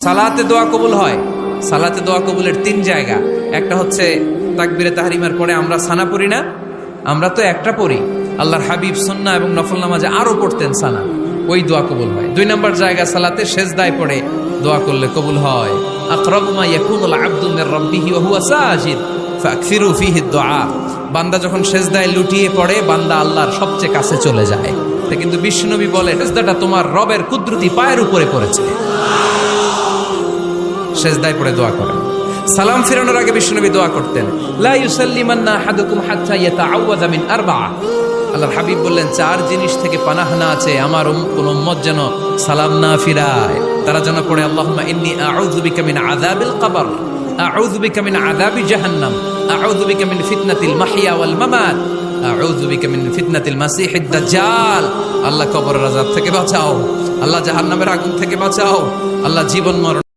সালাতে দোয়া কবুল হয়। সালাতে দোয়া কবুলের তিন জায়গা। একটা হচ্ছে তাকবীরে তাহরিমার পরে আমরা সানা পড়ি না, আমরা তো একটা পড়ি। আল্লাহর হাবিব সুন্নাহ এবং নফল নামাজে আরো পড়তেন সানা, ওই দোয়া কবুল হয়। দুই নম্বর জায়গা সালাতে সেজদায় পড়ে দোয়া করলে কবুল হয়। আকরাবু মা ইয়াকুনুল আবদু মির রাব্বিহি ওয়া হুয়া সাজিদ ফাকসিরু ফীহি দুআ। বান্দা যখন সেজদায় লুটিয়ে পড়ে, বান্দা আল্লাহর সবচেয়ে কাছে চলে যায়। কিন্তু বিশ্বনবী বলে, সেজদাটা তোমার রবের কুদরতি পায়ের উপরে পড়েছে। সেজদায় পড়ে দোয়া করেন। সালাম ফিরানোর আগে বিশ্বনবী দোয়া করতেন, লা ইউসাল্লিমান্না আহাদুকুম হাত্তা ইয়াতাআওয়াযা মিন আরবা'a। আল্লাহর হাবিব বললেন, চার জিনিস থেকে পানাহ না আছে আমার কোন উম্মত যেন সালাম না ফিরায়। তারা যেন পড়ে, আল্লাহুম্মা ইন্নী আউযু বিকা মিন আযাবিল কবর, আউযু বিকা মিন আযাবি জাহান্নাম, আউযু বিকা মিন ফিতনাতিল মাহইয়া ওয়াল মামাত, আউযু বিকা মিন ফিতনাতিল মাসিহিদ দাজ্জাল। আল্লাহ কবরের আযাব থেকে বাঁচাও, আল্লাহ জাহান্নামের আগুন থেকে বাঁচাও, আল্লাহ জীবন মরণ